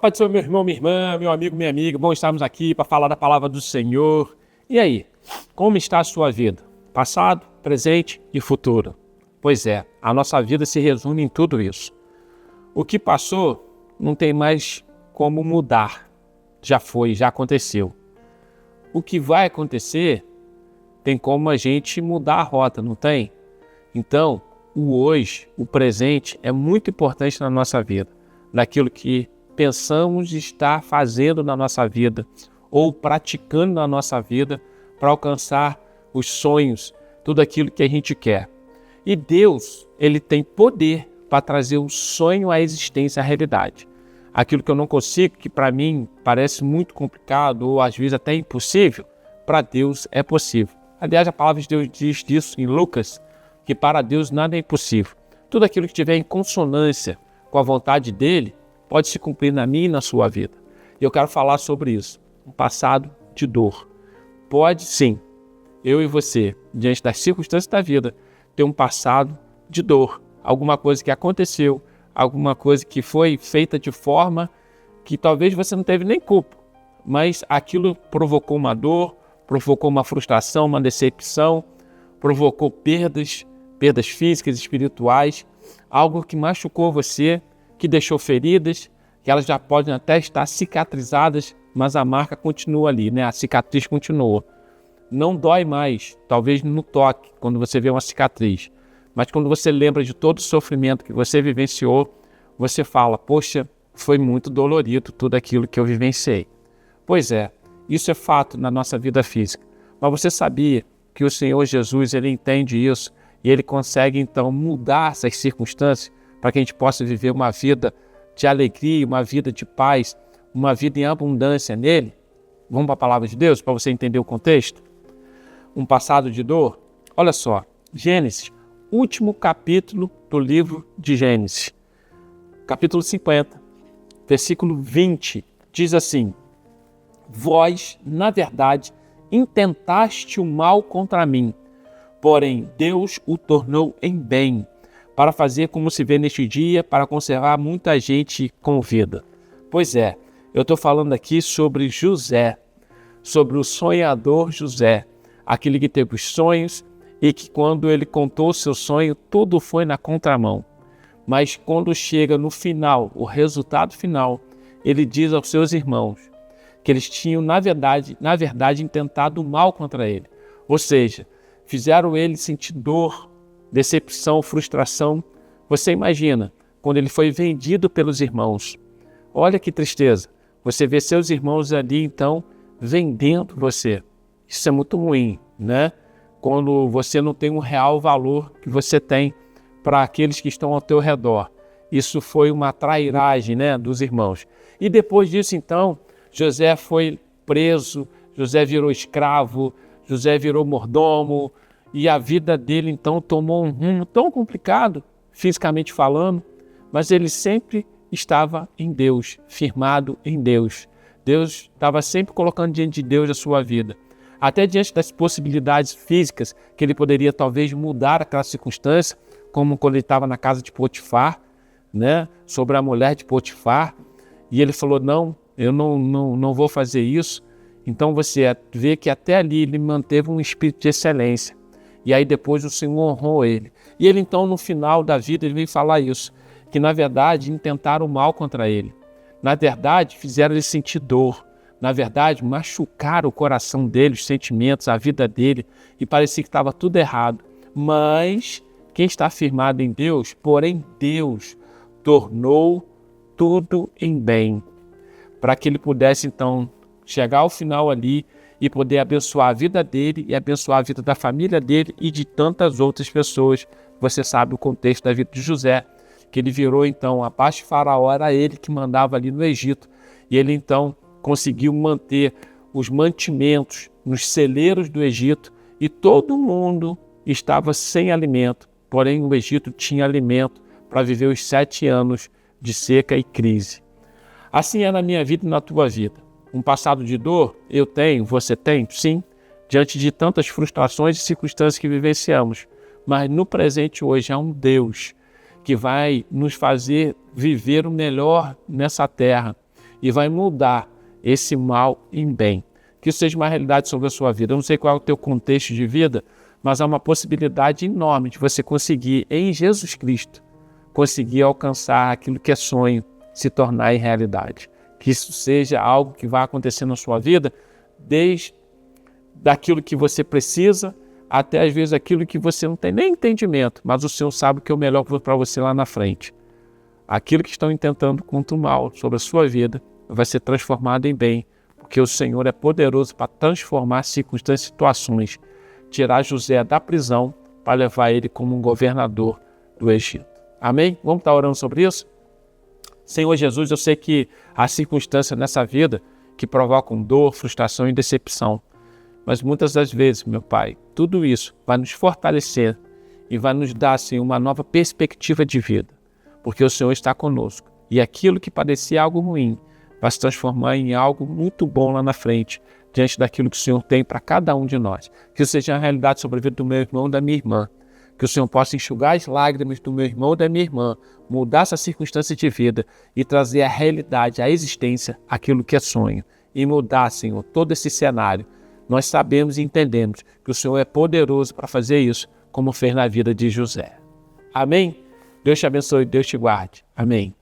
Paz do Senhor, meu irmão, minha irmã, meu amigo, minha amiga, bom estarmos aqui para falar da palavra do Senhor. E aí, como está a sua vida? Passado, presente e futuro? Pois é, a nossa vida se resume em tudo isso. O que passou não tem mais como mudar. Já foi, já aconteceu. O que vai acontecer tem como a gente mudar a rota, não tem? Então, o hoje, o presente é muito importante na nossa vida, naquilo que pensamos estar fazendo na nossa vida ou praticando na nossa vida para alcançar os sonhos, tudo aquilo que a gente quer. E Deus, Ele tem poder para trazer o sonho à existência, à realidade. Aquilo que eu não consigo, que para mim parece muito complicado ou às vezes até impossível, para Deus é possível. Aliás, a palavra de Deus diz disso em Lucas, que para Deus nada é impossível. Tudo aquilo que estiver em consonância com a vontade dEle, pode se cumprir na minha e na sua vida. E eu quero falar sobre isso, um passado de dor. Pode sim, eu e você, diante das circunstâncias da vida, ter um passado de dor. Alguma coisa que aconteceu, alguma coisa que foi feita de forma que talvez você não teve nem culpa, mas aquilo provocou uma dor, provocou uma frustração, uma decepção, provocou perdas físicas, espirituais, algo que machucou você, que deixou feridas, que elas já podem até estar cicatrizadas, mas a marca continua ali, né? A cicatriz continua. Não dói mais, talvez no toque, quando você vê uma cicatriz. Mas quando você lembra de todo o sofrimento que você vivenciou, você fala, poxa, foi muito dolorido tudo aquilo que eu vivenciei. Pois é, isso é fato na nossa vida física. Mas você sabia que o Senhor Jesus, Ele entende isso e Ele consegue então mudar essas circunstâncias para que a gente possa viver uma vida de alegria, uma vida de paz, uma vida em abundância nele? Vamos para a palavra de Deus para você entender o contexto? Um passado de dor? Olha só, Gênesis, último capítulo do livro de Gênesis, capítulo 50, versículo 20, diz assim: Vós, na verdade, intentaste o mal contra mim, porém Deus o tornou em bem, para fazer como se vê neste dia, para conservar muita gente com vida. Pois é, eu estou falando aqui sobre José, sobre o sonhador José, aquele que teve os sonhos e que quando ele contou o seu sonho, tudo foi na contramão. Mas quando chega no final, o resultado final, ele diz aos seus irmãos que eles tinham, na verdade, intentado o mal contra ele. Ou seja, fizeram ele sentir dor, decepção, frustração. Você imagina, quando ele foi vendido pelos irmãos. Olha que tristeza. Você vê seus irmãos ali, então, vendendo você. Isso é muito ruim, né? Quando você não tem um real valor que você tem para aqueles que estão ao teu redor. Isso foi uma trairagem, né, dos irmãos. E depois disso, então, José foi preso, José virou escravo, José virou mordomo, e a vida dele, então, tomou um rumo tão complicado, fisicamente falando, mas ele sempre estava em Deus, firmado em Deus. Deus estava sempre colocando diante de Deus a sua vida. Até diante das possibilidades físicas que ele poderia talvez mudar aquela circunstância, como quando ele estava na casa de Potifar, né, sobre a mulher de Potifar, e ele falou, não, eu não vou fazer isso. Então você vê que até ali ele manteve um espírito de excelência. E aí depois o Senhor honrou ele. E ele então no final da vida ele veio falar isso, que na verdade intentaram o mal contra ele. Na verdade fizeram ele sentir dor. Na verdade machucaram o coração dele, os sentimentos, a vida dele. E parecia que estava tudo errado. Mas quem está firmado em Deus, porém Deus tornou tudo em bem. Para que ele pudesse então chegar ao final ali e poder abençoar a vida dele e abençoar a vida da família dele e de tantas outras pessoas. Você sabe o contexto da vida de José, que ele virou então, abaixo de Faraó, era ele que mandava ali no Egito. E ele então conseguiu manter os mantimentos nos celeiros do Egito e todo mundo estava sem alimento. Porém, o Egito tinha alimento para viver os 7 anos de seca e crise. Assim é na minha vida e na tua vida. Um passado de dor, eu tenho, você tem, sim, diante de tantas frustrações e circunstâncias que vivenciamos. Mas no presente hoje há um Deus que vai nos fazer viver o melhor nessa terra. e vai mudar esse mal em bem. Que isso seja uma realidade sobre a sua vida. Eu não sei qual é o teu contexto de vida, mas há uma possibilidade enorme de você conseguir, em Jesus Cristo, conseguir alcançar aquilo que é sonho, se tornar em realidade. Que isso seja algo que vai acontecer na sua vida, desde daquilo que você precisa, até às vezes aquilo que você não tem nem entendimento, mas o Senhor sabe o que é o melhor para você lá na frente. Aquilo que estão intentando contra o mal sobre a sua vida vai ser transformado em bem, porque o Senhor é poderoso para transformar circunstâncias e situações, tirar José da prisão para levar ele como um governador do Egito. Amém? Vamos estar orando sobre isso? Senhor Jesus, eu sei que há circunstâncias nessa vida que provocam dor, frustração e decepção. Mas muitas das vezes, meu Pai, tudo isso vai nos fortalecer e vai nos dar, Senhor, uma nova perspectiva de vida, porque o Senhor está conosco. E aquilo que parecia algo ruim vai se transformar em algo muito bom lá na frente, diante daquilo que o Senhor tem para cada um de nós. Que isso seja uma realidade sobre a vida do meu irmão e da minha irmã. Que o Senhor possa enxugar as lágrimas do meu irmão e da minha irmã, mudar essa circunstância de vida e trazer a realidade, a existência, aquilo que é sonho. E mudar, Senhor, todo esse cenário. Nós sabemos e entendemos que o Senhor é poderoso para fazer isso, como fez na vida de José. Amém? Deus te abençoe, Deus te guarde. Amém.